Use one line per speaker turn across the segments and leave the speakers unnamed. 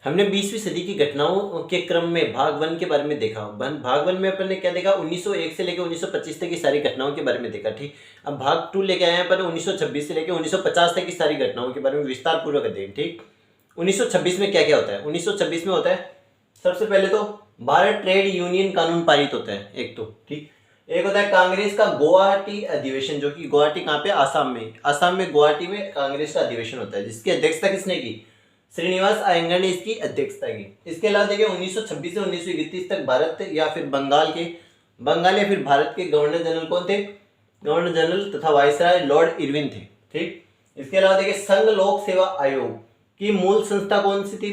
हमने 20वीं सदी की घटनाओं के क्रम में भाग वन के बारे में देखा। भाग वन में अपन ने क्या देखा, 1901 से लेकर 1925 तक की सारी घटनाओं के बारे में देखा। ठीक, अब भाग टू लेके आए हैं अपन 1926 से लेकर 1950 तक की सारी घटनाओं के बारे में विस्तार पूर्वक अध्ययन। ठीक, 1926 में क्या क्या होता है? 1926 में होता है सबसे पहले तो भारत ट्रेड यूनियन कानून पारित होता है एक तो। ठीक, एक होता है कांग्रेस का गुवाहाटी अधिवेशन, जो कि गुवाहाटी कहाँ पे? आसाम में गुवाहाटी में कांग्रेस का अधिवेशन होता है, जिसकी अध्यक्षता किसने की? श्रीनिवास अयंगर ने इसकी अध्यक्षता की। इसके अलावा देखिए 1926 से 1931 तक भारत या फिर बंगाल या फिर भारत के गवर्नर जनरल कौन थे? गवर्नर जनरल तथा वायसराय लॉर्ड इरविन थे। ठीक, इसके अलावा देखिए संघ लोक सेवा आयोग की मूल संस्था कौन सी थी?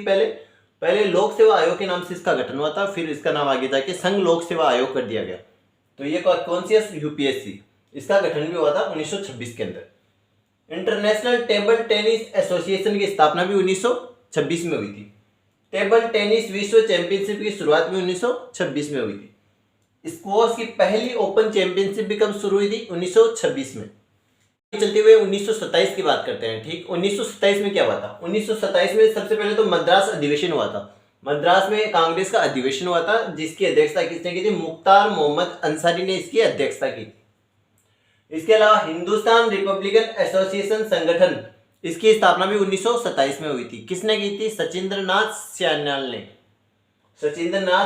पहले लोक सेवा आयोग के नाम से इसका गठन हुआ था, फिर इसका नाम आगे जाके संघ लोक सेवा आयोग कर दिया गया। तो ये कौन सी है? यूपीएससी। इसका गठन भी हुआ था 1926 के अंदर। इंटरनेशनल टेबल टेनिस एसोसिएशन की स्थापना भी 1926 में हुई थी। टेबल टेनिस विश्व चैंपियनशिप की शुरुआत भी 1926 में हुई थी। स्क्वॉश की पहली ओपन चैंपियनशिप भी कब शुरू हुई थी? 1926 में। चलते हुए 1927 की बात करते हैं। ठीक, 1927 में क्या हुआ था? 1927 में सबसे पहले तो मद्रास अधिवेशन हुआ था। मद्रास में कांग्रेस का अधिवेशन हुआ था, जिसकी अध्यक्षता किसने की थी? मुख्तार मोहम्मद अंसारी ने इसकी अध्यक्षता की। इसके अलावा हिंदुस्तान रिपब्लिकन एसोसिएशन संगठन, इसकी स्थापना भी 1927 में हुई थी। किसने की थी? सचिंद्रनाथ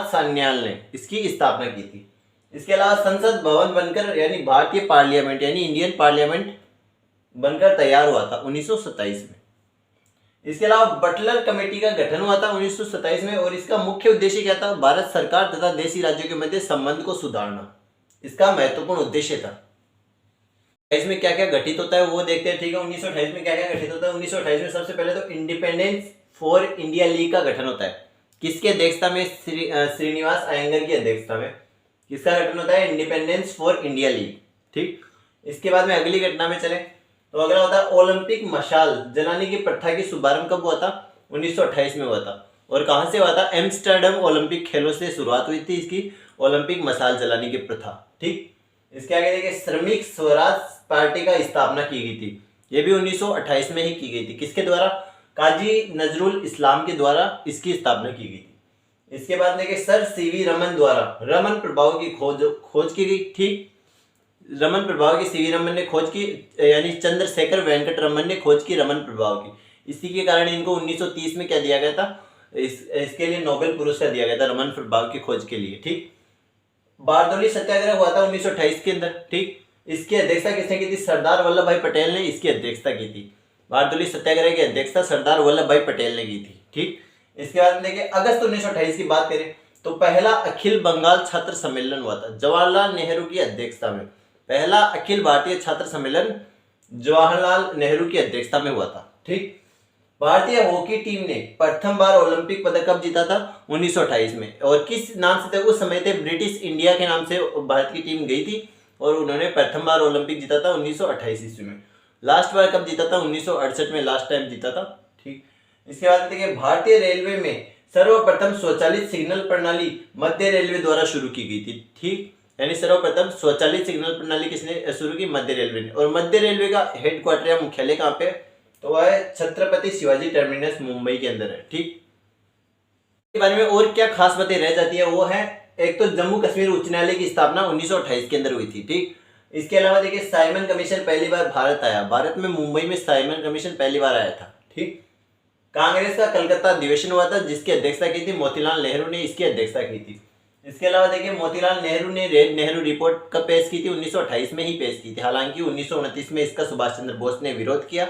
सान्याल ने इसकी स्थापना की थी। इसके अलावा संसद भवन बनकर यानी भारतीय पार्लियामेंट यानी इंडियन पार्लियामेंट बनकर तैयार हुआ था 1927 में। इसके अलावा बटलर कमेटी का गठन हुआ था 1927 में, और इसका मुख्य उद्देश्य क्या था? भारत सरकार तथा देशी राज्यों के मध्य संबंध को सुधारना इसका महत्वपूर्ण उद्देश्य था। इसमें क्या क्या घटित होता है वो देखते हैं। ठीक है, 1928 में क्या क्या घटित होता है? 1928 में सबसे पहले तो इंडिपेंडेंस फॉर इंडिया लीग का गठन होता है। किसकी अध्यक्षता में? श्रीनिवास अयंगर की अध्यक्षता में किसका गठन होता है? Independence for India league. ठीक, इसके बाद में अगली घटना में चले तो अगला होता है ओलंपिक मशाल जलाने की प्रथा की शुभारंभ कब हुआ था? 1928 में हुआ था। और कहां से हुआ था? एम्स्टर्डम ओलंपिक खेलों से शुरुआत हुई थी इसकी ओलंपिक मशाल जलाने की प्रथा। ठीक, इसके आगे देखिए श्रमिक स्वराज पार्टी का स्थापना की गई थी। ये भी 1928 में ही की गई थी। किसके द्वारा? काजी नजरुल इस्लाम के द्वारा इसकी स्थापना की गई थी। इसके बाद देखिए सर सीवी रमन द्वारा रमन प्रभाव की खोज की गई। ठीक, रमन प्रभाव की सीवी रमन ने खोज की, यानी चंद्रशेखर वेंकट रमन ने खोज की रमन प्रभाव की। इसी के कारण इनको 1930 में क्या दिया गया था? इसके लिए नोबेल पुरस्कार दिया गया था रमन प्रभाव की खोज के लिए। ठीक, बारदोली सत्याग्रह हुआ था 1928 के अंदर। ठीक, इसकी अध्यक्षता किसने की थी? सरदार वल्लभ भाई पटेल ने इसकी अध्यक्षता की थी। बारदोली सत्याग्रह की अध्यक्षता सरदार वल्लभ भाई पटेल ने की थी। ठीक, इसके बाद में देखिए अगस्त 1928 की बात करें तो पहला अखिल बंगाल छात्र सम्मेलन हुआ था जवाहरलाल नेहरू की अध्यक्षता में। पहला अखिल भारतीय छात्र सम्मेलन जवाहरलाल नेहरू की अध्यक्षता में हुआ था। ठीक, भारतीय हॉकी टीम ने प्रथम बार ओलंपिक पदक कब जीता था? 1928 में। और किस नाम से थे उस समय? थे ब्रिटिश इंडिया के नाम से भारत की टीम गई थी, और उन्होंने प्रथम बार ओलंपिक जीता था 1928 ईस्वी में। लास्ट बार कब जीता था? 1968 में लास्ट टाइम जीता था। ठीक, इसके बाद देखिए भारतीय रेलवे में सर्वप्रथम स्वचालित सिग्नल प्रणाली मध्य रेलवे द्वारा शुरू की गई थी। ठीक, यानी सर्वप्रथम स्वचालित सिग्नल प्रणाली किसने शुरू की? मध्य रेलवे ने। और मध्य रेलवे का हेडक्वार्टर या मुख्यालय कहाँ पे? तो वह है छत्रपति शिवाजी टर्मिनस, मुंबई के अंदर है। ठीक, के बारे में और क्या खास बातें रह जाती है वो है, एक तो जम्मू कश्मीर उच्च न्यायालय की स्थापना 1928 के अंदर हुई थी। ठीक, इसके अलावा देखिए साइमन कमीशन पहली बार भारत आया। भारत में मुंबई में साइमन कमीशन पहली बार आया था। ठीक, कांग्रेस का कलकत्ता अधिवेशन हुआ था, जिसकी अध्यक्षता की थी मोतीलाल नेहरू ने इसकी अध्यक्षता की थी। इसके अलावा देखिए मोतीलाल नेहरू ने रेड नेहरू रिपोर्ट कब पेश की थी? 1928 में ही पेश की थी। हालांकि 1929 में इसका सुभाष चंद्र बोस ने विरोध किया,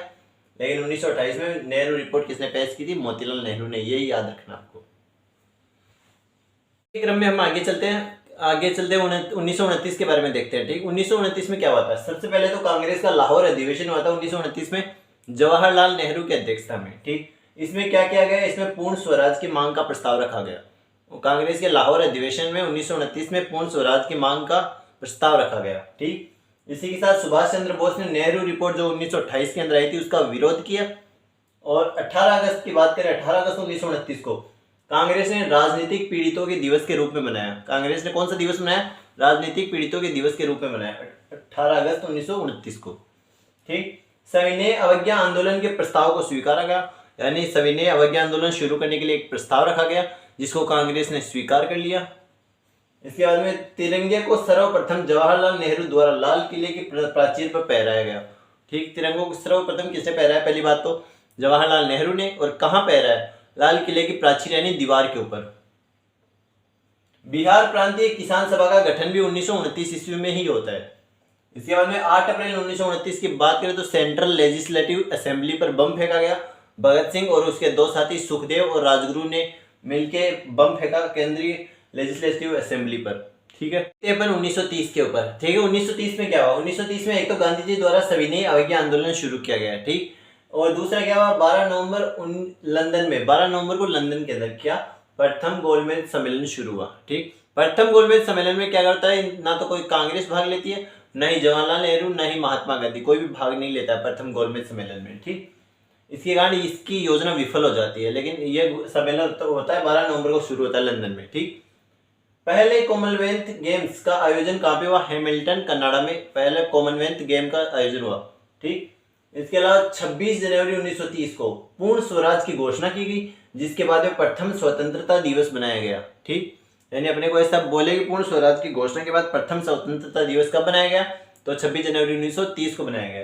लेकिन 1928 में नेहरू रिपोर्ट किसने पेश की थी? मोतीलाल नेहरू ने। यही याद रखना आपको। क्रम में हम आगे चलते हैं 1929 के बारे में देखते हैं। ठीक, 1929 में क्या हुआ था? सबसे पहले तो कांग्रेस का लाहौर अधिवेशन हुआ था 1929 में जवाहरलाल नेहरू की अध्यक्षता में। ठीक, इसमें क्या किया गया? इसमें पूर्ण स्वराज की मांग का प्रस्ताव रखा गया। कांग्रेस के लाहौर अधिवेशन में 1929 में पूर्ण स्वराज की मांग का प्रस्ताव रखा गया। ठीक, इसी के साथ सुभाष चंद्र बोस ने नेहरू रिपोर्ट जो 1928 के अंदर आई थी उसका विरोध किया। और 18 अगस्त की बात करें, 18 अगस्त 1929 को कांग्रेस ने राजनीतिक पीड़ितों के दिवस के रूप में मनाया। कांग्रेस ने कौन सा दिवस मनाया? राजनीतिक पीड़ितों के दिवस के रूप में मनाया 18 अगस्त 1929 को। ठीक, सविनय अवज्ञा आंदोलन के प्रस्ताव को स्वीकारा गया। यानी सविनय अवज्ञा आंदोलन शुरू करने के लिए एक प्रस्ताव रखा गया, जिसको कांग्रेस ने स्वीकार कर लिया। इसके बाद में तिरंगे को सर्वप्रथम जवाहरलाल नेहरू द्वारा लाल किले की प्राचीर पर फहराया गया। ठीक, तिरंगों को सर्वप्रथम किसने फहराया? पहली बात तो जवाहरलाल नेहरू ने। और कहाँ फहराया? लाल किले की प्राचीर यानी दीवार के ऊपर। बिहार प्रांतीय किसान सभा का गठन भी 1929 ईस्वी में ही होता है। इसके बाद में 8 अप्रैल 1929 की बात करें तो सेंट्रल लेजिस्लेटिव असेंबली पर बम फेंका गया। भगत सिंह और उसके दो साथी सुखदेव और राजगुरु ने मिलकर बम फेंका केंद्रीय लेजिस्लेटिव असेंबली पर। ठीक है, अपन 1930 के ऊपर। ठीक है, 1930 में क्या हुआ? 1930 में एक तो गांधी जी द्वारा सविनय अवज्ञा आंदोलन शुरू किया गया। ठीक, और दूसरा क्या हुआ? 12 नवंबर को लंदन के अंदर क्या प्रथम गोलमेज सम्मेलन शुरू हुआ। ठीक, प्रथम गोलमेज सम्मेलन में क्या करता है? ना तो कोई कांग्रेस भाग लेती है, न ही जवाहरलाल नेहरू, न ही महात्मा गांधी, कोई भी भाग नहीं लेता है प्रथम गोलमेज सम्मेलन में। ठीक, इसके कारण इसकी योजना विफल हो जाती है। लेकिन यह सम्मेलन तो होता है 12 नवंबर को शुरू होता है लंदन में। ठीक, पहले कॉमनवेल्थ गेम्स का आयोजन कहाँ पे हुआ? हैमिल्टन कनाडा में पहले कॉमनवेल्थ गेम का आयोजन हुआ। ठीक, इसके अलावा 26 जनवरी 1930 को पूर्ण स्वराज की घोषणा की गई, जिसके बाद में प्रथम स्वतंत्रता दिवस बनाया गया। ठीक, यानी अपने को ऐसा बोले कि पूर्ण स्वराज की घोषणा के बाद प्रथम स्वतंत्रता दिवस कब बनाया गया? तो 26 जनवरी 1930 को बनाया गया।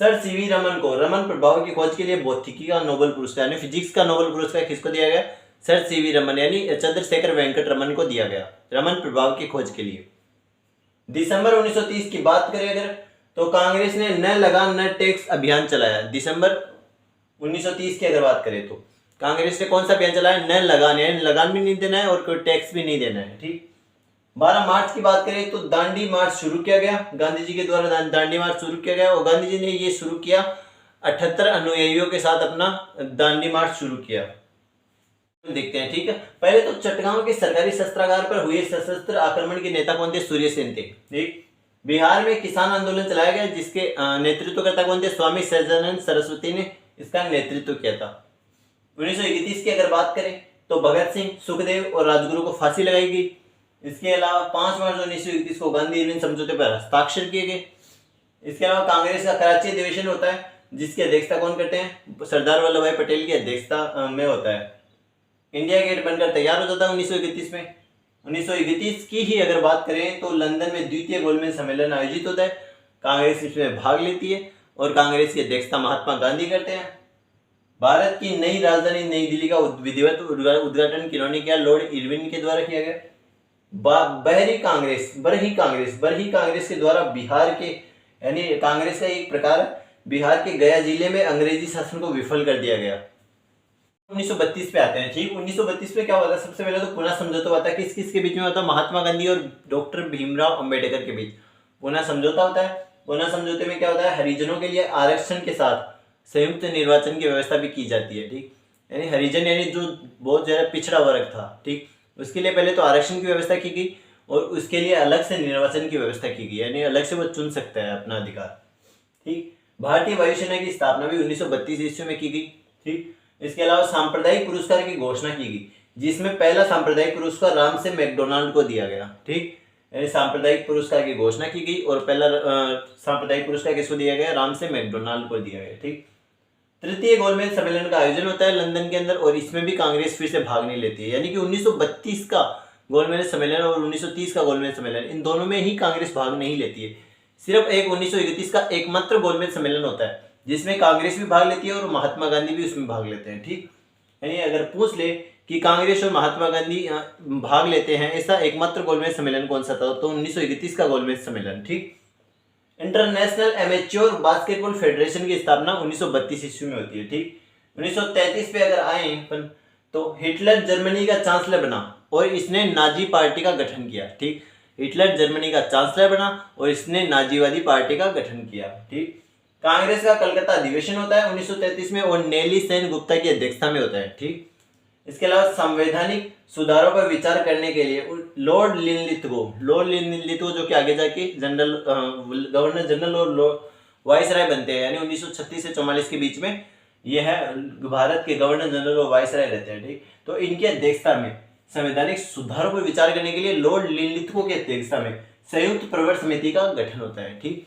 सर सीवी रमन को रमन प्रभाव की खोज के लिए भौतिकी का नोबेल पुरस्कार यानी फिजिक्स का नोबेल पुरस्कार किसको दिया गया? सर सीवी रमन यानी चंद्रशेखर वेंकट रमन को दिया गया, रमन प्रभाव की खोज के लिए। दिसंबर 1930 की बात करें अगर, तो कांग्रेस ने न लगान न टैक्स अभियान चलाया। दिसंबर 1930 की अगर बात करें तो कांग्रेस ने कौन सा अभियान चलाया? न लगान, यानी लगान भी नहीं देना है और कोई टैक्स भी नहीं देना है। ठीक, 12 मार्च की बात करें तो दांडी मार्च शुरू किया गया, गांधी जी के द्वारा दांडी मार्च शुरू किया गया। और गांधी जी ने ये शुरू किया 78 अनुयायियों के साथ अपना दांडी मार्च शुरू किया। देखते हैं। ठीक है, पहले तो चटगांव के सरकारी शस्त्रागार पर हुए सशस्त्र आक्रमण के नेता कौन थे? सूर्य सेन थे। ठीक, बिहार में किसान आंदोलन चलाया गया, जिसके नेतृत्वकर्ता कौन थे? स्वामी सहजानंद सरस्वती ने इसका नेतृत्व किया था। 1931 की अगर बात करें तो भगत सिंह, सुखदेव और राजगुरु को फांसी लगाई गई। इसके अलावा 5 मार्च 1931 को गांधी इरविन समझौते पर हस्ताक्षर किए गए। इसके अलावा कांग्रेस का कराची अधिवेशन होता है, जिसकी अध्यक्षता कौन करते हैं? सरदार वल्लभ भाई पटेल की अध्यक्षता में होता है। इंडिया गेट बनकर तैयार हो जाता है 1931 में। 1931 की ही अगर बात करें तो लंदन में द्वितीय गोलमेज सम्मेलन आयोजित होता है, कांग्रेस इसमें भाग लेती है और कांग्रेस की अध्यक्षता महात्मा गांधी करते हैं। भारत की नई राजधानी नई दिल्ली का विधिवत उद्घाटन किन्होंने किया? लॉर्ड इरविन के द्वारा किया गया। बरही कांग्रेस के द्वारा बिहार के यानी कांग्रेस का एक प्रकार बिहार के गया जिले में अंग्रेजी शासन को विफल कर दिया गया। 1932 पे आते हैं। ठीक, 1932 में क्या हुआ था? सबसे पहले तो पुणे समझौता हुआ था। किस किस के बीच में होता है? महात्मा गांधी और डॉक्टर भीमराव अंबेडकर के बीच पुणे समझौता होता है। पुणे समझौते में क्या होता है? हरिजनों के लिए आरक्षण के साथ संयुक्त निर्वाचन की व्यवस्था भी की जाती है। ठीक, यानी हरिजन यानी जो बहुत ज्यादा पिछड़ा वर्ग था, ठीक, उसके लिए पहले तो आरक्षण की व्यवस्था की गई और उसके लिए अलग से निर्वाचन की व्यवस्था की गई, यानी अलग से वो चुन सकता है अपना अधिकार। ठीक, भारतीय वायुसेना की स्थापना भी 1932 ईस्वी में की गई। ठीक, इसके अलावा सांप्रदायिक पुरस्कार की घोषणा की गई, जिसमें पहला सांप्रदायिक पुरस्कार राम से मैकडोनाल्ड को दिया गया। ठीक, यानी सांप्रदायिक पुरस्कार की घोषणा की गई और पहला सांप्रदायिक पुरस्कार किसको दिया गया? राम से मैकडोनाल्ड को दिया गया। ठीक, तृतीय गोलमेज सम्मेलन का आयोजन होता है लंदन के अंदर और इसमें भी कांग्रेस फिर से भाग नहीं लेती है। यानी कि 1932 का गोलमेज सम्मेलन और 1930 का गोलमेज सम्मेलन, इन दोनों में ही कांग्रेस भाग नहीं लेती है। सिर्फ एक 1931 का एकमात्र गोलमेज सम्मेलन होता है जिसमें कांग्रेस भी भाग लेती है और महात्मा गांधी भी उसमें भाग लेते हैं। ठीक, यानी अगर पूछ ले कि कांग्रेस और महात्मा गांधी भाग लेते हैं ऐसा एकमात्र गोलमेज सम्मेलन कौन सा था, तो 1931 का गोलमेज सम्मेलन। ठीक, इंटरनेशनल एमेच्योर बास्केटबॉल फेडरेशन की स्थापना 1932 ईस्वी में होती है। ठीक, 1933 पे अगर आए अपन तो हिटलर जर्मनी का चांसलर बना और इसने नाजी पार्टी का गठन किया। ठीक, हिटलर जर्मनी का चांसलर बना और इसने नाजीवादी पार्टी का गठन किया। ठीक, कांग्रेस का कलकत्ता अधिवेशन होता है 1933 में और नेली सेन गुप्ता की अध्यक्षता में होता है। ठीक, इसके अलावा संवैधानिक सुधारों पर विचार करने के लिए लॉर्ड लिनलिथगो जो कि आगे जाके गवर्नर जनरल और वाइसराय बनते हैं, यानी 1936 से 44 के बीच में यह भारत के गवर्नर जनरल और वाइसराय रहते हैं। ठीक, तो इनकी अध्यक्षता में संवैधानिक सुधारों पर विचार करने के लिए लॉर्ड लिनलिथगो की अध्यक्षता में संयुक्त प्रवर समिति का गठन होता है। ठीक,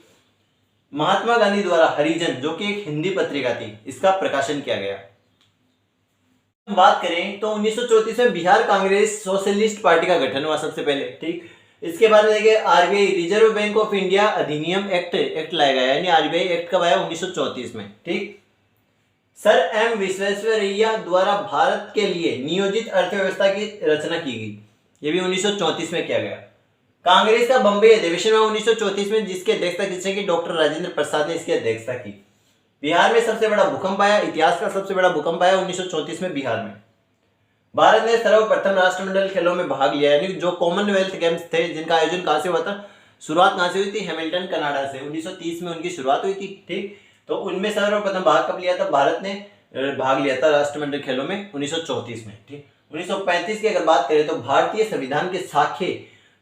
महात्मा गांधी द्वारा हरिजन जो कि एक हिंदी पत्रिका थी, इसका प्रकाशन किया गया। बात करें तो 1934 में बिहार कांग्रेस सोशलिस्ट पार्टी का गठन हुआ सबसे पहले, ठीक। इसके बाद में देखिए RBI reserve bank of India अधिनियम एक्ट लाया गया, यानी आरबीआई एक्ट कब आया 1934 में, ठीक। सर एम विश्वेश्वरैया द्वारा भारत के लिए नियोजित अर्थव्यवस्था की रचना की गई, ये भी 1934 में किया गया। कांग्रेस का बम्बई अधिवेशन हुआ 1934 में, जिसकी अध्यक्षता किसने की, डॉक्टर राजेंद्र प्रसाद ने इसकी अध्यक्षता की। बिहार में सबसे बड़ा भूकंप आया, इतिहास का सबसे बड़ा भूकंप आया 1934 में बिहार में। भारत ने सर्वप्रथम राष्ट्रमंडल खेलों में भाग लिया, यानी जो कॉमनवेल्थ गेम्स थे जिनका आयोजन कहां से हुआ था, शुरुआत कहां से हुई थी, हैमिल्टन कनाडा से 1930 में उनकी शुरुआत हुई थी, ठीक। तो उनमें सर्वप्रथम भाग कब लिया था, भारत ने भाग लिया था राष्ट्रमंडल खेलों में 1934 में, ठीक। 1935 की अगर बात करें तो भारतीय संविधान के साखे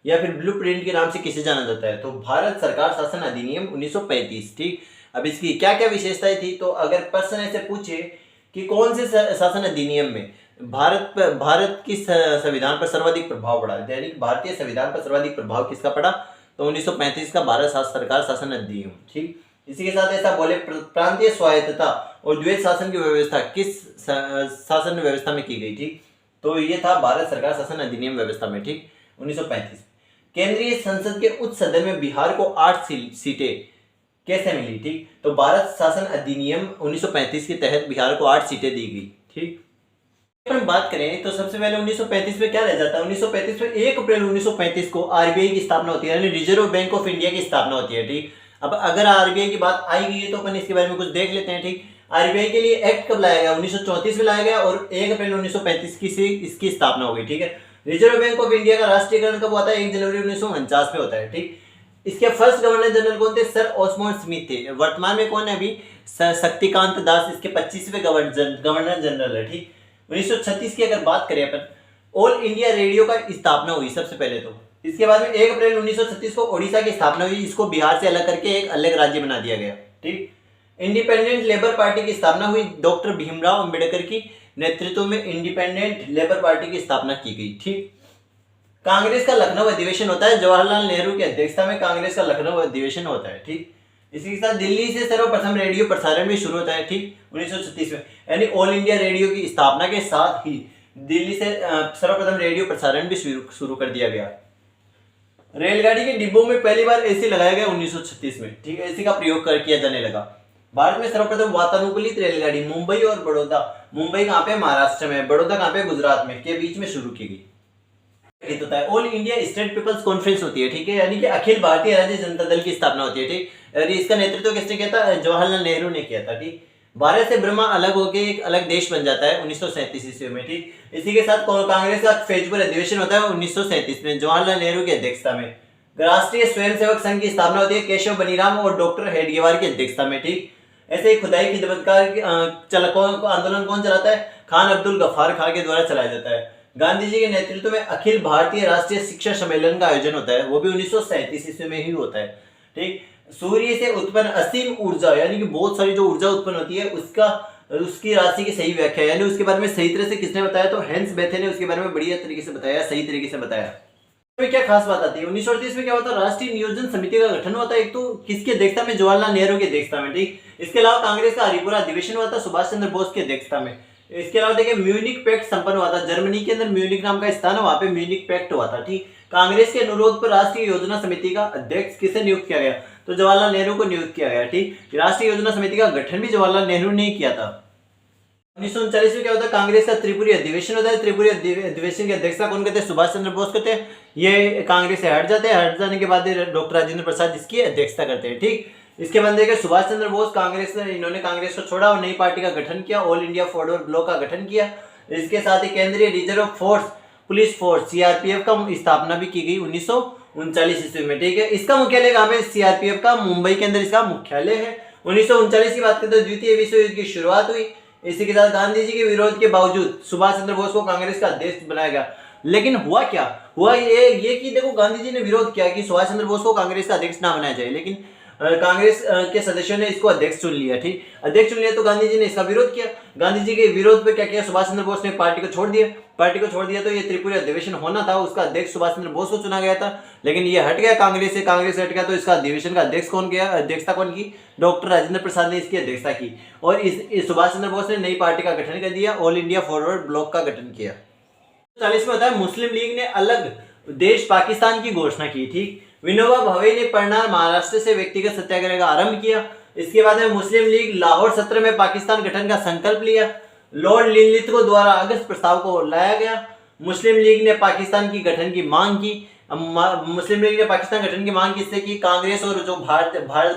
या फिर ब्लूप्रिंट के नाम से किसे जाना जाता है, तो भारत सरकार शासन अधिनियम 1935, ठीक। अब इसकी क्या क्या विशेषताएं थी, तो अगर प्रश्न ऐसे पूछे कि कौन से शासन अधिनियम में भारत की संविधान पर सर्वाधिक प्रभाव पड़ा, यानी भारतीय संविधान पर सर्वाधिक प्रभाव किसका पड़ा, तो 1935 का भारत सरकार शासन अधिनियम, ठीक। इसी के साथ ऐसा बोले प्रांतीय स्वायत्तता और द्वैत शासन की व्यवस्था किस शासन व्यवस्था में की गई, ठीक। तो ये था भारत सरकार शासन अधिनियम व्यवस्था में, ठीक, 1935। केंद्रीय संसद के उच्च सदन में बिहार को 8 सीटें कैसे मिली, ठीक। तो भारत शासन अधिनियम 1935 के तहत बिहार को 8 सीटें दी गई, ठीक। हम बात करें तो सबसे पहले 1935 में क्या रह जाता है, 1935 में 1 अप्रैल 1935 को आरबीआई की स्थापना होती है, यानी रिजर्व बैंक ऑफ इंडिया की स्थापना होती है, ठीक। अब अगर आरबीआई की बात आई गई है तो अपन इसके बारे में कुछ देख लेते हैं, ठीक। आरबीआई के लिए एक्ट कब लाया गया, 1934 में लाया गया और 1 अप्रैल 1935 की से इसकी स्थापना हो गई, ठीक है। रिजर्व बैंक ऑफ इंडिया का राष्ट्रीयकरण कब होता है, 1 जनवरी 1949 में होता है, ठीक। इसके फर्स्ट गवर्नर जनरल कौन थे, सर ऑस्मोंड स्मिथ थे। वर्तमान में कौन है अभी, शक्तिकांत दास इसके 25वें गवर्नर जनरल है, ठीक। 1936 की अगर बात करें अपन, ऑल इंडिया रेडियो का स्थापना हुई सबसे पहले तो। इसके बाद में 1 अप्रैल 1936 को ओडिशा की स्थापना हुई, इसको बिहार से अलग करके एक अलग राज्य बना दिया गया, ठीक। इंडिपेंडेंट लेबर पार्टी की स्थापना हुई, डॉक्टर भीमराव अंबेडकर की नेतृत्व में इंडिपेंडेंट लेबर पार्टी की स्थापना की गई, ठीक। कांग्रेस का लखनऊ अधिवेशन होता है, जवाहरलाल नेहरू की अध्यक्षता में कांग्रेस का लखनऊ अधिवेशन होता है, ठीक। इसी के साथ दिल्ली से सर्वप्रथम रेडियो प्रसारण भी शुरू होता है, ठीक, 1936 में, यानी ऑल इंडिया रेडियो की स्थापना के साथ ही दिल्ली से सर्वप्रथम रेडियो प्रसारण भी शुरू कर दिया गया। रेलगाड़ी के डिब्बों में पहली बार एसी लगाया गया 1936 में, ठीक है, एसी का प्रयोग किया जाने लगा। भारत में सर्वप्रथम वातानुकूलित रेलगाड़ी मुंबई और बड़ौदा, मुंबई कहाँ पे, महाराष्ट्र में, बड़ौदा कहाँ पे, गुजरात में, के बीच में शुरू की गई। होता है All India State People's Conference होती है, ठीक है, यानी कि अखिल भारतीय राज्य जनता दल की स्थापना होती है, ठीक। और इसका नेतृत्व किसने किया था, जवाहरलाल नेहरू ने किया था, ठीक। भारत से ब्रह्मा अलग होकर एक अलग देश बन जाता है 1937 ईस्वी में, ठीक। इसी के साथ कांग्रेस का फैजपुर अधिवेशन होता है 1937 में, जवाहरलाल नेहरू की अध्यक्षता में। राष्ट्रीय स्वयंसेवक संघ की स्थापना होती है केशव बनीराम और डॉक्टर हेडगेवार की अध्यक्षता में, ठीक। ऐसे ही खुदाई खिदमतकार आंदोलन कौन चलाता है, खान अब्दुल गफ्फार खान के द्वारा चलाया जाता है। गांधी जी के नेतृत्व में अखिल भारतीय राष्ट्रीय शिक्षा सम्मेलन का आयोजन होता है, वो भी 1937 ईस्वी में ही होता है, ठीक। सूर्य से उत्पन्न असीम ऊर्जा, यानी कि बहुत सारी जो ऊर्जा उत्पन्न होती है उसकी राशि की सही व्याख्या, यानी उसके बारे में सही तरह से किसने बताया, तो हेंस बेथे ने उसके बारे में बढ़िया तरीके से बताया, सही तरीके से बताया। तो क्या खास बात आती है 1938 में क्या होता है, राष्ट्रीय नियोजन समिति का गठन होता है, एक तो किसकी अध्यक्षता में, जवाहरलाल नेहरू की अध्यक्षता में, ठीक। इसके अलावा कांग्रेस का हरिपुरा अधिवेशन हुआ था सुभाष चंद्र बोस की अध्यक्षता में। इसके अलावा देखिए म्यूनिक पैक्ट संपन्न हुआ था, जर्मनी के अंदर म्यूनिक नाम का स्थान है, वहां पे म्यूनिक पैक्ट हुआ था, ठीक। कांग्रेस के अनुरोध पर राष्ट्रीय योजना समिति का अध्यक्ष किसे नियुक्त किया गया, तो जवाहरलाल नेहरू को नियुक्त किया गया, ठीक। राष्ट्रीय योजना समिति का गठन भी जवाहरलाल नेहरू ने किया था। 1939 में क्या होता है, कांग्रेस का त्रिपुरी अधिवेशन होता है, त्रिपुरी अधिवेशन की अध्यक्षता कौन करते हैं, सुभाष चंद्र बोस करते हैं। ये कांग्रेस से हट जाते हैं, हट जाने के बाद डॉक्टर राजेंद्र प्रसाद इसकी अध्यक्षता करते हैं, ठीक। इसके बाद देखिए सुभाष चंद्र बोस इन्होंने कांग्रेस को छोड़ा और नई पार्टी का गठन किया, ऑल इंडिया फॉरवर्ड ब्लॉक का गठन किया। इसके साथ ही केंद्रीय reserve force police force CRPF का स्थापना भी की गई 1939 ईस्वी में, ठीक है। इसका मुख्यालय कहाँ पे, सीआरपीएफ का मुंबई के अंदर इसका मुख्यालय है। 1939 की बात करें तो द्वितीय विश्व युद्ध की शुरुआत हुई। इसी के साथ गांधी जी के विरोध के बावजूद सुभाष चंद्र बोस को कांग्रेस का अध्यक्ष बनाया गया। लेकिन हुआ क्या, हुआ ये कि देखो गांधी जी ने विरोध किया कि सुभाष चंद्र बोस को कांग्रेस का अध्यक्ष ना बनाया जाए, लेकिन कांग्रेस के सदस्यों ने इसको अध्यक्ष चुन लिया। ठीक, अध्यक्ष चुन लिया तो गांधी जी ने इसका विरोध किया। गांधी जी के विरोध पे क्या किया, सुभाष चंद्र बोस ने पार्टी को छोड़ दिया। पार्टी को छोड़ दिया तो ये त्रिपुरी अधिवेशन होना था, उसका अध्यक्ष सुभाष चंद्र बोस को चुना गया था, लेकिन ये हट गया कांग्रेस से। कांग्रेस हट गया तो इसका अधिवेशन का अध्यक्ष कौन किया, अध्यक्षता कौन की, डॉक्टर राजेंद्र प्रसाद ने इसकी अध्यक्षता की। और इस सुभाष चंद्र बोस ने नई पार्टी का गठन कर दिया, ऑल इंडिया फॉरवर्ड ब्लॉक का गठन किया। 1940 में होता है मुस्लिम लीग ने अलग देश पाकिस्तान की घोषणा की। ठीक, विनोबा भावे ने पन्ना महाराष्ट्र से व्यक्तिगत सत्याग्रह का आरंभ किया। इसके बाद में मुस्लिम लीग लाहौर सत्र में पाकिस्तान गठन का संकल्प लिया। लॉर्ड लिनलिथ को द्वारा अगस्त प्रस्ताव को लाया गया। मुस्लिम लीग ने पाकिस्तान की गठन की मांग की। मुस्लिम लीग ने पाकिस्तान गठन की मांग किससे की, कांग्रेस और जो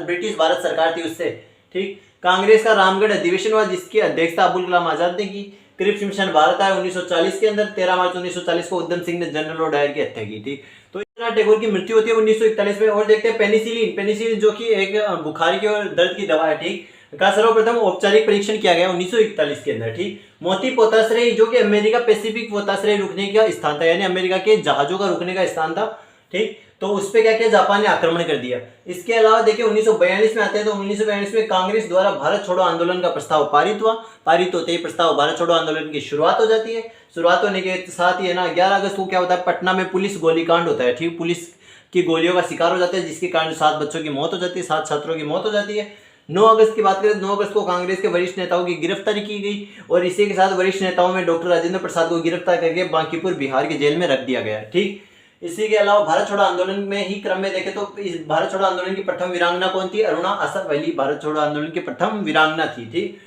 ब्रिटिश भारत सरकार थी उससे। ठीक, कांग्रेस का रामगढ़ अधिवेशन हुआ जिसकी अध्यक्षता अबुल कलाम आजाद ने की। क्रिप्स मिशन भारत आया 1940 के अंदर। 13 मार्च 1940 को उधम सिंह ने जनरल डायर की हत्या की थी। तो रवींद्रनाथ टैगोर की मृत्यु होती है 1941 में। और देखते हैं पेनिसिलिन, पेनिसिलिन जो कि एक बुखार की और दर्द की दवा है। ठीक, का सर्वप्रथम औपचारिक परीक्षण किया गया 1941 के अंदर। ठीक, मोती पोताश्रय जो कि अमेरिका पैसिफिक पोताश्रय रुकने का स्थान था, यानी अमेरिका के जहाजों का रुकने का स्थान था। ठीक, तो उस पर क्या किया, जापान ने आक्रमण कर दिया। इसके अलावा देखिए 1942 में आते हैं तो 1942 में कांग्रेस द्वारा भारत छोड़ो आंदोलन का प्रस्ताव पारित हुआ। पारित होते ही प्रस्ताव भारत छोड़ो आंदोलन की शुरुआत हो जाती है। शुरुआत होने के साथ ही है ना 11 अगस्त को क्या होता है, पटना में पुलिस गोलीकांड होता है। ठीक, पुलिस की गोलियों का शिकार हो जाता है जिसके कारण 7 बच्चों की मौत हो जाती है, 7 छात्रों की मौत हो जाती है। 9 अगस्त की बात करें, 9 अगस्त को कांग्रेस के वरिष्ठ नेताओं की गिरफ्तारी की गई और इसी के साथ वरिष्ठ नेताओं में डॉक्टर राजेंद्र प्रसाद को गिरफ्तार करके बांकीपुर बिहार के जेल में रख दिया गया। ठीक, इसी के अलावा भारत छोड़ो आंदोलन में ही क्रम में देखें तो इस भारत छोड़ो आंदोलन की प्रथम वीरांगना कौन थी, अरुणा असफ अली भारत छोड़ो आंदोलन की प्रथम वीरांगना थी। ठीक,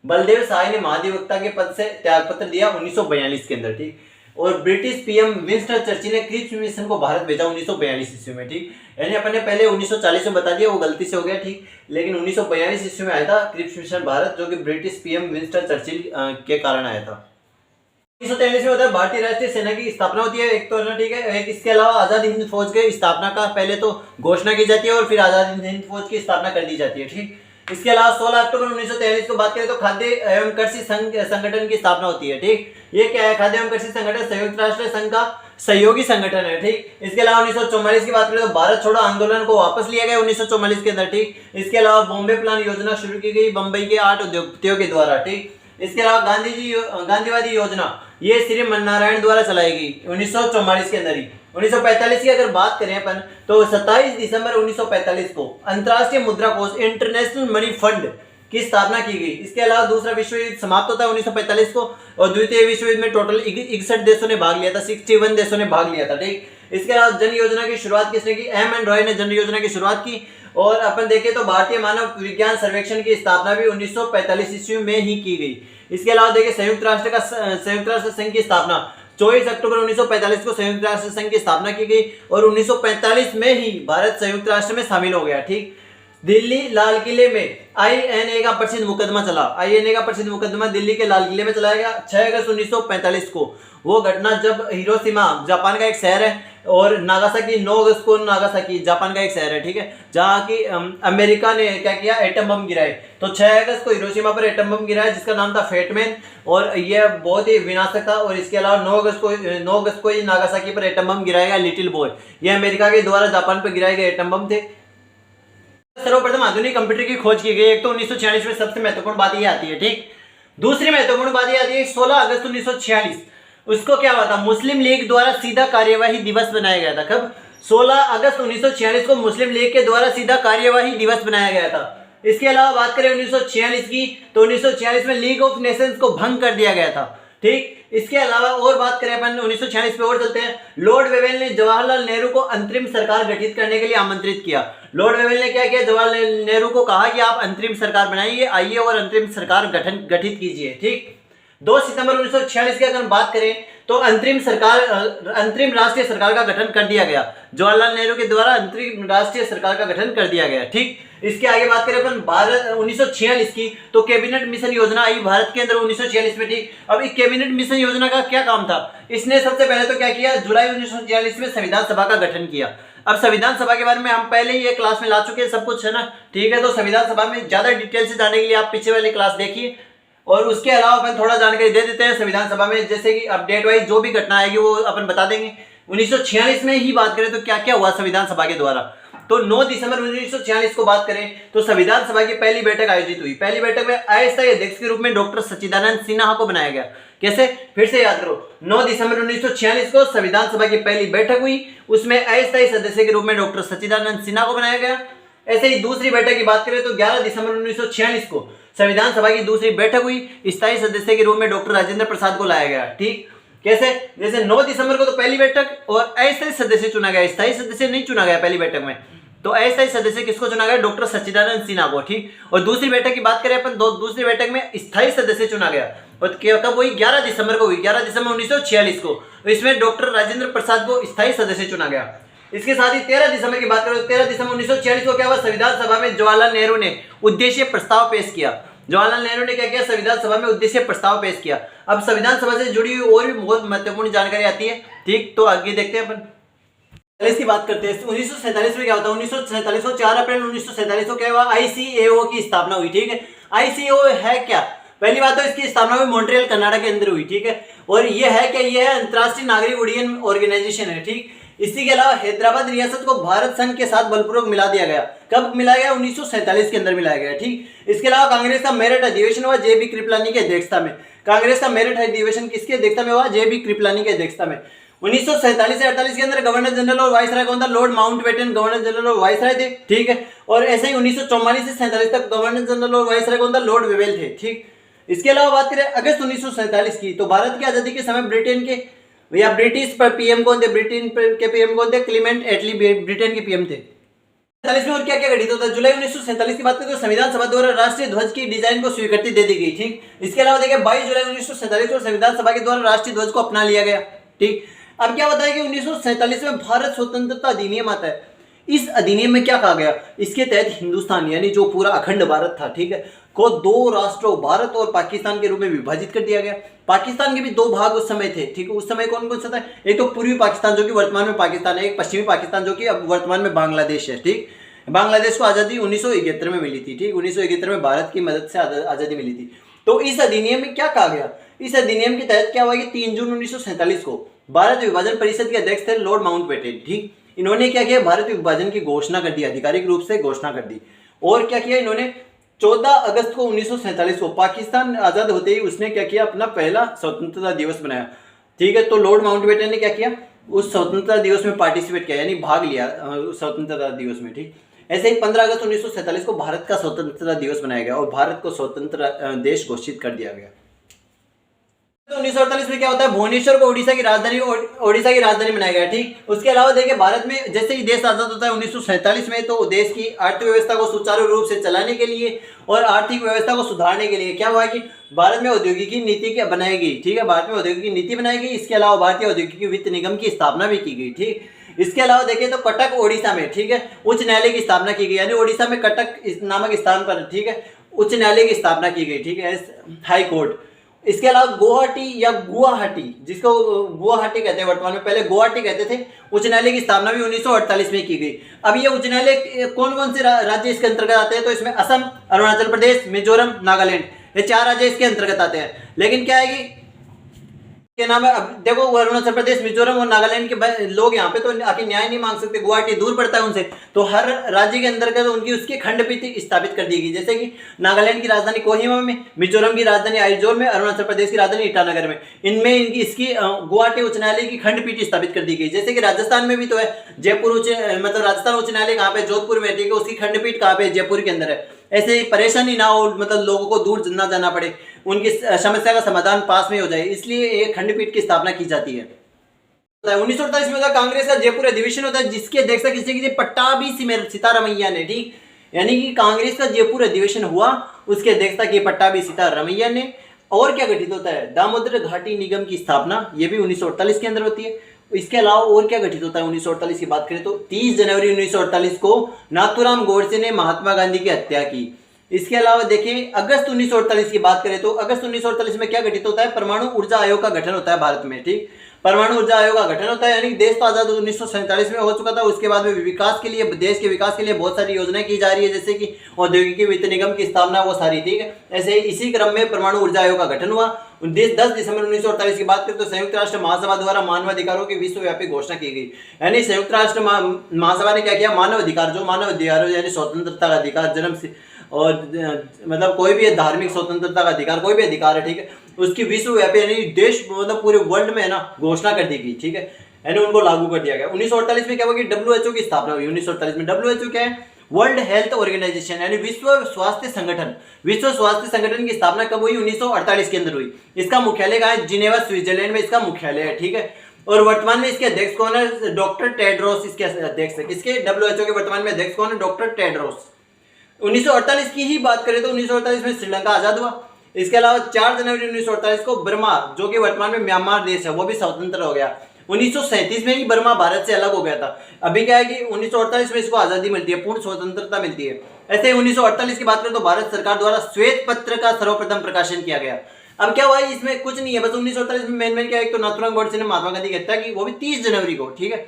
बलदेव सहाय ने महाधिवक्ता के पद से त्यागपत्र दिया 1942 के अंदर। ठीक, और ब्रिटिश पीएम विंस्टन चर्चिल ने क्रिप्स मिशन को भारत भेजा 1942 ईस्वी में। ठीक, यानी अपन ने पहले 1940 में बता दिया, वो गलती से हो गया। ठीक, लेकिन 1942 ईस्वी में आया था क्रिप्स मिशन भारत, जो कि ब्रिटिश पीएम विंस्टन चर्चिल के कारण आया था। 1943 में होता है भारतीय राष्ट्रीय सेना की स्थापना होती है एक तो ना। ठीक है, एक इसके अलावा आजाद हिंद फौज के स्थापना का पहले तो घोषणा की जाती है और फिर आजाद हिंद फौज की स्थापना कर दी जाती है। ठीक, इसके अलावा 16 अक्टूबर 1943 को बात करें तो खाद्य एवं कृषि संगठन की स्थापना होती है। ठीक, ये क्या है, खाद्य एवं कृषि संगठन संयुक्त राष्ट्र संघ का सहयोगी संगठन है। ठीक, इसके अलावा 1944 की बात करें तो भारत छोड़ो आंदोलन को वापस लिया गया 1944 के अंदर। ठीक, इसके अलावा बॉम्बे प्लान योजना शुरू की गई बंबई के 8 उद्योगपतियों के द्वारा। ठीक, इसके अलावा गांधीवादी योजना ये श्री नारायण द्वारा चलाई गई 1944 के अंदर ही। 1945 की अगर बात करें अपन तो 27 दिसंबर 1945 को अंतर्राष्ट्रीय मुद्रा कोष इंटरनेशनल मनी फंड की स्थापना की गई। इसके अलावा दूसरा विश्व युद्ध समाप्त होता है 1945 को और द्वितीय विश्व युद्ध में टोटल 61 देशों ने भाग लिया था, 61 देशों ने भाग लिया था। ठीक, इसके अलावा जन योजना की शुरुआत किसने की, एम एन रॉय ने जन योजना की शुरुआत की। और अपन देखें तो भारतीय मानव विज्ञान सर्वेक्षण की स्थापना भी 1945 ईस्वी में ही की गई। इसके अलावा देखिए संयुक्त राष्ट्र संघ की स्थापना 24 अक्टूबर 1945 को संयुक्त राष्ट्र संघ की स्थापना की गई और 1945 में ही भारत संयुक्त राष्ट्र में शामिल हो गया। ठीक, दिल्ली लाल किले में आईएनए का प्रसिद्ध मुकदमा चला। आईएनए का प्रसिद्ध मुकदमा दिल्ली के लाल किले में चलाया गया 6 अगस्त 1945 को। वो घटना जब हिरोशिमा जापान का एक शहर है और नागासाकी 9 अगस्त को नागासाकी जापान का एक शहर है। ठीक है, जहाँ की अमेरिका ने क्या किया, एटम बम गिराए। तो 6 अगस्त को हिरोशिमा पर एटम बम गिराया जिसका नाम था फेटमैन और यह बहुत ही विनाशक था। और इसके अलावा 9 अगस्त को ही नागासाकी पर एटम बम गिराया गया लिटिल बॉय। यह अमेरिका के द्वारा जापान पर गिराए गए एटम बम थे। सर्वप्रथम आधुनिक कंप्यूटर की खोज की गई। एक तो 1946 में सबसे महत्वपूर्ण बात ये आती है। ठीक, दूसरी महत्वपूर्ण बात ये आती है 16 अगस्त 1946 उसको क्या हुआ था, मुस्लिम लीग द्वारा सीधा कार्यवाही दिवस बनाया गया था। कब, 16 अगस्त 1946 को मुस्लिम लीग के द्वारा सीधा कार्यवाही दिवस बनाया गया था। इसके अलावा बात करें 1946 की तो 1946 में लीग ऑफ नेशंस को भंग कर दिया गया था। ठीक, इसके अलावा और बात करें अपन 1946 पे और चलते हैं। लॉर्ड वेवेल ने जवाहरलाल नेहरू को अंतरिम सरकार गठित करने के लिए आमंत्रित किया। लॉर्ड वेवेल ने क्या किया, जवाहरलाल नेहरू को कहा कि आप अंतरिम सरकार बनाइए, आइए और अंतरिम सरकार गठित कीजिए। ठीक, 2 सितंबर 1946 की अगर बात करें तो अंतरिम राष्ट्रीय सरकार का गठन कर दिया गया। जवाहरलाल नेहरू के द्वारा अंतरिम राष्ट्रीय सरकार का गठन कर दिया गया। ठीक, इसके आगे बात करें अपन भारत 1946 की तो कैबिनेट मिशन योजना आई भारत के अंदर 1946 में। ठीक, अब इस कैबिनेट मिशन योजना का क्या काम था, इसने सबसे पहले तो क्या किया, जुलाई 1946 में संविधान सभा का गठन किया। अब संविधान सभा के बारे में हम पहले ही एक क्लास में ला चुके हैं, सब कुछ है ना। ठीक है, तो संविधान सभा में ज्यादा डिटेल से जाने के लिए आप पीछे वाली क्लास देखिए। और उसके अलावा अपन थोड़ा जानकारी दे देते हैं संविधान सभा में, जैसे कि अपडेट वाइज जो भी घटना आएगी वो अपन बता देंगे। 1946 में ही बात करें तो क्या क्या हुआ संविधान सभा के द्वारा, तो 9 दिसंबर 1946 को बात करें तो संविधान सभा की पहली बैठक आयोजित हुई। पहली बैठक में अस्थायी अध्यक्ष के रूप में डॉक्टर सच्चिदानंद सिन्हा को बनाया गया। कैसे, फिर से याद करो, 9 दिसंबर 1946 को संविधान सभा की पहली बैठक हुई, उसमें अस्थायी सदस्य के रूप में डॉक्टर सच्चिदानंद सिन्हा को बनाया गया। ऐसे ही दूसरी बैठक की बात करें तो 11 दिसंबर 1946 को संविधान सभा की दूसरी बैठक हुई, स्थायी सदस्य के रूप में डॉक्टर राजेंद्र प्रसाद को लाया गया। ठीक, कैसे, जैसे 9 दिसंबर को तो पहली बैठक और अस्थायी सदस्य चुना गया, स्थायी सदस्य नहीं चुना गया पहली बैठक में, तो अस्थायी सदस्य किसको चुना गया, डॉक्टर सच्चिदानंद सिन्हा को। ठीक, और दूसरी बैठक की बात करें अपन, दूसरी बैठक में स्थायी सदस्य चुना गया और कब हुई, 11 दिसंबर को हुई, 11 दिसंबर 1946 को। इसमें डॉक्टर राजेंद्र प्रसाद को स्थायी सदस्य चुना गया। इसके साथ ही 13 दिसंबर की बात करें तो 13 दिसंबर 1946 को क्या हुआ, संविधान सभा में जवाहरलाल नेहरू ने उद्देश्य प्रस्ताव पेश किया। जवाहरलाल नेहरू ने क्या किया, संविधान सभा में उद्देश्य प्रस्ताव पेश किया। अब संविधान सभा से जुड़ी हुई और भी बहुत महत्वपूर्ण जानकारी आती है। ठीक, तो आगे देखते हैं अपन। इसकी बात करते हैं 1947 में क्या होता है। 1947 को 4 अप्रैल 1947 को क्या हुआ, ICAO की स्थापना हुई। ठीक है, ICAO है क्या, पहली बात तो इसकी स्थापना हुई मॉन्ट्रियल कनाडा के अंदर हुई। ठीक है, और ये है क्या, ये है अंतर्राष्ट्रीय नागरिक उड्डयन ऑर्गेनाइजेशन है। ठीक, इसी के अलावा हैदराबाद रियासत को भारत संघ के साथ बलपूर्वक मिला दिया गया। कब मिलाया गया, 1947 के अंदर मिलाया गया। ठीक, इसके अलावा कांग्रेस का मेरठ अधिवेशन हुआ JB कृपलानी की अध्यक्षता में। कांग्रेस का मेरठ अधिवेशन किसकी अध्यक्षता में हुआ, JB कृपलानी की अध्यक्षता में। 1947 से 48 के अंदर गवर्नर जनरल और वाइसराय कौन था, लॉर्ड माउंटबेटन गवर्नर जनरल और वाइसराय थे। ठीक है, और ऐसे ही 1944 से 47 तक गवर्नर जनरल और वाइसराय कौन था, लॉर्ड वेवेल थे। ठीक, इसके अलावा बात करें अगस्त 1947 की, तो भारत की आजादी के समय ब्रिटेन के या ब्रिटिश पर पीएम कौन थे, ब्रिटेन के पीएम कौन थे, क्लीमेंट एटली ब्रिटेन के पीएम थे। 47 में और क्या क्या घटित होता है, जुलाई 1947 की बात करें तो संविधान सभा द्वारा राष्ट्रीय ध्वज की डिजाइन को स्वीकृति दे दी गई। ठीक, इसके अलावा देखिए 22 जुलाई 1947 को संविधान सभा के द्वारा राष्ट्रीय ध्वज को अपना लिया गया। ठीक, अब क्या होता है कि 1947 में भारत स्वतंत्रता अधिनियम आता है। इस अधिनियम में क्या कहा गया, इसके तहत हिंदुस्तान यानी जो पूरा अखंड भारत था, ठीक है, को 2 राष्ट्रों भारत और पाकिस्तान के रूप में विभाजित कर दिया गया। पाकिस्तान के भी 2 भाग उस समय थे। ठीक है, उस समय कौन कौन सा था, एक तो पूर्वी पाकिस्तान जो कि वर्तमान में पाकिस्तान है, एक पश्चिमी पाकिस्तान जो कि अब वर्तमान में बांग्लादेश है। ठीक, बांग्लादेश को आज़ादी 1971 में मिली थी। ठीक, 1971 में भारत की मदद से आज़ादी मिली थी। तो इस अधिनियम में क्या कहा गया, इस अधिनियम के तहत क्या हुआ कि 3 जून 1947 को भारत विभाजन परिषद के अध्यक्ष थे लॉर्ड माउंटबेटन। ठीक, इन्होंने क्या किया, भारत विभाजन की घोषणा कर दी, आधिकारिक रूप से घोषणा कर दी। और क्या किया इन्होंने, 14 अगस्त को 1947 को पाकिस्तान आज़ाद होते ही उसने क्या किया, अपना पहला स्वतंत्रता दिवस बनाया। ठीक है, तो लॉर्ड माउंटबेटन ने क्या किया, उस स्वतंत्रता दिवस में पार्टिसिपेट किया, यानी भाग लिया स्वतंत्रता दिवस में। ठीक, ऐसे ही 15 अगस्त 1947 को भारत का स्वतंत्रता दिवस बनाया गया और भारत को स्वतंत्र देश घोषित कर दिया गया। 1948 में क्या होता है, भुवनेश्वर को ओडिशा की राजधानी बनाया गया। ठीक, उसके अलावा देखिए भारत में जैसे ही देश आजाद होता है 1947 में, तो देश की अर्थव्यवस्था को सुचारू रूप से चलाने के लिए और आर्थिक व्यवस्था को सुधारने के लिए क्या हुआ कि भारत में औद्योगिकी नीति क्या बनाई गई। ठीक है, भारत में औद्योगिकी नीति बनाई गई। इसके अलावा भारतीय औद्योगिक वित्त निगम की स्थापना भी की गई। ठीक, इसके अलावा देखिए तो कटक ओडिशा में, ठीक है, उच्च न्यायालय की स्थापना की गई, यानी ओडिशा में कटक नामक स्थान पर, ठीक है, उच्च न्यायालय की स्थापना की गई। ठीक है, हाई कोर्ट। इसके अलावा गुवाहाटी या गुवाहाटी, जिसको गुवाहाटी कहते हैं वर्तमान में, पहले गुवाहाटी कहते थे, उच्च न्यायालय की स्थापना भी 1948 में की गई। अब ये उच्च न्यायालय कौन कौन से राज्य इसके अंतर्गत आते हैं, तो इसमें असम, अरुणाचल प्रदेश, मिजोरम, नागालैंड, ये 4 राज्य इसके अंतर्गत आते हैं। लेकिन क्या है कि के नाम है, अब देखो अरुणाचल प्रदेश, मिजोरम और नागालैंड के लोग यहाँ पे तो आके न्याय नहीं मांग सकते, गुवाहाटी दूर पड़ता है उनसे, तो हर राज्य के अंतर्गत उनकी उसकी खंडपीठ स्थापित कर दी गई। जैसे कि नागालैंड की राजधानी कोहिमा में, मिजोरम की राजधानी आइजोल में, अरुणाचल प्रदेश की राजधानी ईटानगर में, इनमें इसकी गुवाहाटी उच्च न्यायालय की खंडपीठ स्थापित कर दी गई। जैसे कि राजस्थान में भी तो है, जयपुर मतलब राजस्थान उच्च न्यायालय कहाँ पे, जोधपुर में, ठीक है, उसकी खंडपीठ कहाँ पे, जयपुर के अंदर है। ऐसे ही परेशानी ना हो, मतलब लोगों को दूर ना जाना पड़े, उनकी समस्या का समाधान पास में हो जाए, इसलिए एक खंडपीठ की स्थापना की जाती है। 1948 में होता है कांग्रेस का जयपुर अधिवेशन होता है, जिसकी अध्यक्षता किसने की थी, पट्टाभी सीतारमैया ने। ठीक, यानी कि कांग्रेस का जयपुर अधिवेशन हुआ, उसकी अध्यक्षता की पट्टाभी सीतारमैया ने। और क्या गठित होता है, दामोदर घाटी निगम की स्थापना, यह भी 1948 के अंदर होती है। इसके अलावा और क्या घटित होता है 1948 की बात करें तो 30 जनवरी 1948 को नाथूराम गोडसे ने महात्मा गांधी की हत्या की। इसके अलावा देखिए अगस्त 1948 की बात करें तो अगस्त 1948 में क्या घटित होता है, परमाणु ऊर्जा आयोग का गठन होता है भारत में। ठीक, परमाणु ऊर्जा आयोग का गठन होता है। यानी देश तो आजाद 1947 में हो चुका था, उसके बाद में विकास के लिए, देश के विकास के लिए बहुत सारी योजनाएं की जा रही है, जैसे कि औद्योगिक वित्त निगम की स्थापना, वो सारी, ठीक है। ऐसे इसी क्रम में परमाणु ऊर्जा आयोग का गठन हुआ। 10 दिसंबर 1948 की बात करें तो संयुक्त राष्ट्र महासभा द्वारा मानवाधिकारों की विश्वव्यापी घोषणा की गई। यानी संयुक्त राष्ट्र महासभा ने क्या किया, मानव अधिकार यानी स्वतंत्रता का अधिकार, जन्म से और मतलब कोई भी धार्मिक स्वतंत्रता का अधिकार, कोई भी अधिकार है, ठीक है, उसकी विश्वव्यापी यानी देश मतलब पूरे वर्ल्ड में है ना घोषणा कर दी गई, ठीक है, यानी उनको लागू कर दिया गया। 1948 में क्या हुआ कि WHO की स्थापना हुई। 1948 में WHO क्या है, वर्ल्ड हेल्थ ऑर्गेनाइजेशन यानी विश्व स्वास्थ्य संगठन। विश्व स्वास्थ्य संगठन की स्थापना कब हुई, 1948 के अंदर हुई। इसका मुख्यालय कहाँ है, जिनेवा स्विट्जरलैंड में इसका मुख्यालय है, ठीक है। और वर्तमान में इसके अध्यक्ष कौन है, डॉक्टर टेड्रोस इसके अध्यक्ष है। किसके, WHO के वर्तमान में अध्यक्ष कौन है, डॉक्टर टेड्रोस। 1948 की ही बात करें तो 1948 में श्रीलंका आजाद हुआ। इसके अलावा 4 जनवरी 1948 को बर्मा, जो कि वर्तमान में म्यांमार देश है, वो भी स्वतंत्र हो गया। 1937 में ही बर्मा भारत से अलग हो गया था। अभी क्या है कि 1948 में इसको आजादी मिलती है, पूर्ण स्वतंत्रता मिलती है। ऐसे 1948 की बात करें तो भारत सरकार द्वारा श्वेत पत्र का सर्वप्रथम प्रकाशन किया गया। अब क्या हुआ, इसमें कुछ नहीं है, बस 1948 में मेन क्या है, एक तो नाथुराम गोडसे ने महात्मा गांधी की हत्या की, वो भी 30 जनवरी को, ठीक है।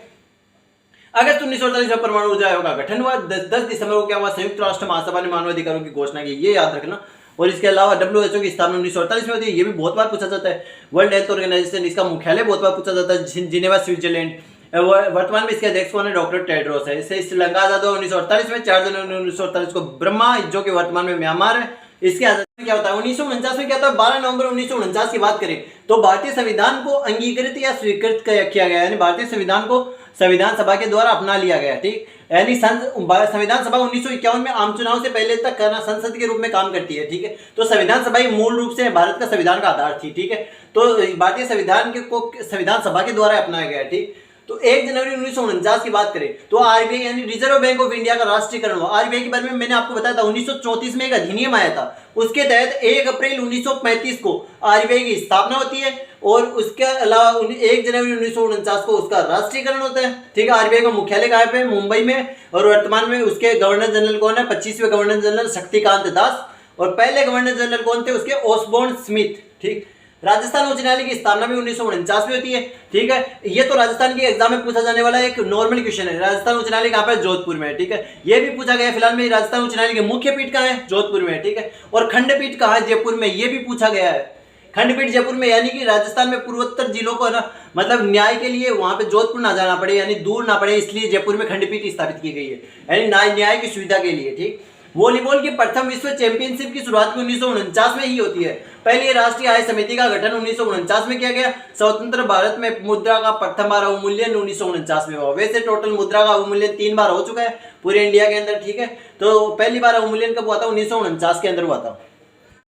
अगस्त 1948 में परमाणु ऊर्जा आयोग का गठन हुआ। 10 दिसंबर को क्या हुआ, संयुक्त राष्ट्र महासभा ने मानवाधिकारों की घोषणा की, ये याद रखना। और इसके अलावा WHO की स्थापना 1948 में होती है, ये भी बहुत बार पूछा जाता है। वर्ल्ड हेल्थ ऑर्गेनाइजेशन, इसका मुख्यालय बहुत बार पूछा जाता है, जिनेवा स्विट्जरलैंड। वर्तमान में इसके अध्यक्ष कौन है, डॉक्टर टेड्रोस है। इससे श्रीलंका आजाद हुआ 1948 में। 4 जनवरी 1948 को ब्रह्मा, जो कि वर्तमान में म्यांमार है, इसके आजादी में क्या होता है, 1949 में क्या होता है, 12 नवंबर 1949 की बात करें तो भारतीय संविधान को अंगीकृत या स्वीकृत किया गया, यानी भारतीय संविधान को संविधान सभा के द्वारा अपना लिया गया, ठीक। यानी संविधान सभा 1951 में आम चुनाव से पहले तक करना संसद के रूप में काम करती है, ठीक है। तो संविधान सभा ही मूल रूप से भारत का संविधान का आधार थी, ठीक है। तो भारतीय संविधान को संविधान सभा के द्वारा अपनाया गया, ठीक। तो 1 जनवरी 1949 की बात करें तो आरबीआई यानी रिजर्व बैंक ऑफ इंडिया का राष्ट्रीयकरण हुआ। आरबीआई के बारे में मैंने आपको बताया था, 1934 में एक अधिनियम आया था, उसके तहत 1 अप्रैल 1935 को आरबीआई की स्थापना होती है। और उसके अलावा 1 जनवरी 1949 को उसका राष्ट्रीयकरण होता है, ठीक है। आरबीआई का मुख्यालय कहाँ पे, मुंबई में। और वर्तमान में उसके गवर्नर जनरल कौन है, 25वें गवर्नर जनरल शक्तिकांत दास। और पहले गवर्नर जनरल कौन थे, उसके ओसबोर्न स्मिथ, ठीक। राजस्थान उच्च न्यायालय की स्थापना भी 1949 में होती है, ठीक है। ये तो राजस्थान के एग्जाम में पूछा जाने वाला एक नॉर्मल क्वेश्चन है। राजस्थान उच्च न्यायालय कहाँ पर, जोधपुर में है, ठीक है। ये भी पूछा गया फिलहाल में, राजस्थान उच्च न्यायालय की मुख्य पीठ कहाँ है, जोधपुर में है, ठीक है। और खंडपीठ कहाँ है, जयपुर में, ये भी पूछा गया है, खंडपीठ जयपुर में। यानी कि राजस्थान में पूर्वोत्तर जिलों को ना मतलब न्याय के लिए वहां पे जोधपुर ना जाना पड़े, यानी दूर ना पड़े, इसलिए जयपुर में खंडपीठ स्थापित की गई है, यानी न्याय की सुविधा के लिए, ठीक। वॉलीबॉल की प्रथम विश्व चैंपियनशिप की शुरुआत 1949 में ही होती है। पहली राष्ट्रीय आय समिति का गठन 1949 में किया गया। स्वतंत्र भारत में मुद्रा का प्रथम बार अवमूल्यन 1949 में हुआ। वैसे टोटल मुद्रा का अवमूल्यन 3 बार हो चुका है पूरे इंडिया के अंदर, ठीक है। तो पहली बार अवमूल्यन कब हुआ था, 1949 के अंदर हुआ था।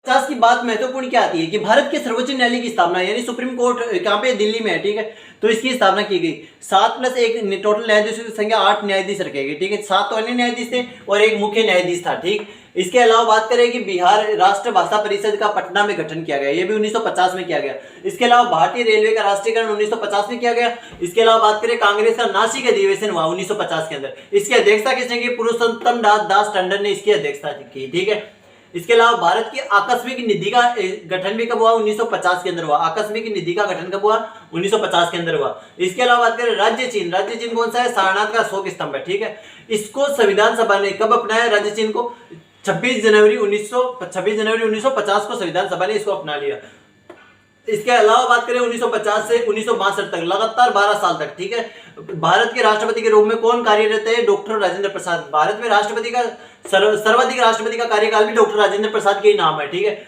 50 की बात महत्वपूर्ण क्या आती है कि भारत के सर्वोच्च न्यायालय की स्थापना, यानी सुप्रीम कोर्ट कहाँ पे, दिल्ली में है, ठीक है। तो इसकी स्थापना की गई। 7+1 टोटल न्यायाधीशों की संख्या 8 न्यायाधीश रखे गए, ठीक है। 7 तो अन्य न्यायाधीश थे और एक मुख्य न्यायाधीश था, ठीक। इसके अलावा बात करें कि बिहार राष्ट्र भाषा परिषद का पटना में गठन किया गया, ये भी 1950 में किया गया। इसके अलावा भारतीय रेलवे का राष्ट्रीयकरण 1950 में किया गया। इसके अलावा बात करें कांग्रेस का नासिक अधिवेशन हुआ 1950 के अंदर। इसकी अध्यक्षता किसने की, पुरुषोत्तम दास टंडन ने इसकी अध्यक्षता की, ठीक है। इसके अलावा भारत की आकस्मिक निधि का गठन भी कब हुआ, 1950 के अंदर हुआ। आकस्मिक निधि का गठन कब हुआ, 1950 के अंदर हुआ। इसके अलावा बात करें राज्य चिन्ह कौन सा है, सारनाथ का अशोक स्तंभ है, ठीक है। इसको संविधान सभा ने कब अपनाया राज्य चिन्ह को, 26 जनवरी 1950 को संविधान सभा ने इसको अपना लिया। इसके अलावा बात करें 1950 से 1962 तक लगातार 12 साल तक, ठीक है। भारत के राष्ट्रपति के रूप में कौन कार्यरत है, डॉक्टर राजेंद्र प्रसाद। भारत में राष्ट्रपति का सर्वाधिक राष्ट्रपति का कार्यकाल भी डॉक्टर राजेंद्र प्रसाद के ही नाम है, ठीक है।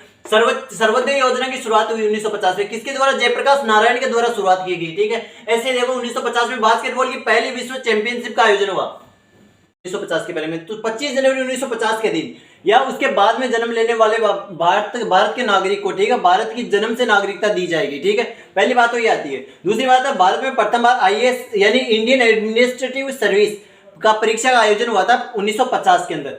सर्वोदय योजना की शुरुआत हुई 1950 में, किसके द्वारा, जयप्रकाश नारायण के द्वारा शुरुआत की गई, ठीक है। ऐसे देखो 1950 में बास्केटबॉल की पहली विश्व चैंपियनशिप का आयोजन हुआ 1950 के पहले में। तो 25 जनवरी 1950 के दिन या उसके बाद में जन्म लेने वाले भारत के नागरिक को, ठीक है, भारत की जन्म से नागरिकता दी जाएगी, ठीक है। पहली बात तो ये आती है। दूसरी बात है, भारत में प्रथम बार आईएएस यानी इंडियन एडमिनिस्ट्रेटिव सर्विस का परीक्षा का आयोजन हुआ था 1950 के अंदर।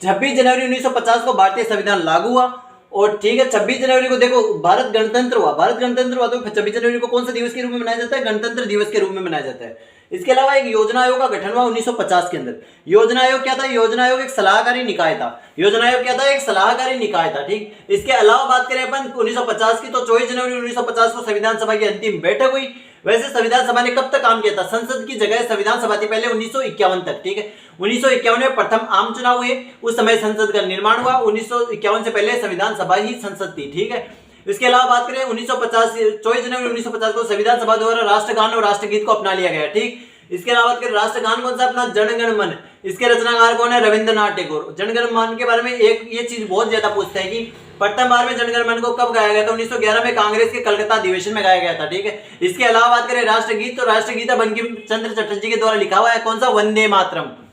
26 जनवरी 1950 को भारतीय संविधान लागू हुआ और, ठीक है, 26 जनवरी को देखो भारत गणतंत्र हुआ। भारत गणतंत्र हुआ तो 26 जनवरी को कौन सा दिवस के रूप में मनाया जाता है, गणतंत्र दिवस के रूप में मनाया जाता है। इसके अलावा एक योजना आयोग का गठन हुआ 1950 के अंदर। योजना आयोग क्या था, योजना आयोग एक सलाहकारी निकाय था। योजना आयोग क्या था, एक सलाहकारी निकाय था, ठीक। इसके अलावा बात करें अपन 1950 की तो 24 जनवरी 1950 को संविधान सभा की अंतिम बैठक हुई। वैसे संविधान सभा ने कब तक काम किया था? संसद की जगह संविधान सभा थी पहले 1951 तक, ठीक है। 1951 में प्रथम आम चुनाव हुए, उस समय संसद का निर्माण हुआ। 1951 से पहले संविधान सभा ही संसद थी, ठीक है। इसके अलावा बात करें 1950, 24 जनवरी 1950 को संविधान सभा द्वारा राष्ट्रगान और राष्ट्रगीत को अपना लिया गया, ठीक। इसके अलावा बात करें राष्ट्रगान कौन सा अपना? जनगण मन। इसके रचनाकार कौन है? रविंद्रनाथ टैगोर। जनगण मन के बारे में एक ये चीज बहुत ज्यादा पूछता है कि प्रथम बार में जनगण मन को कब गाया गया था? 1911 में कांग्रेस के कलकत्ता अधिवेशन में गाया गया था, ठीक है। इसके अलावा बात करें राष्ट्रगीत, तो राष्ट्रगीत बंकिम चंद्र चटर्जी के द्वारा लिखा हुआ है, कौन सा? वंदे मातरम।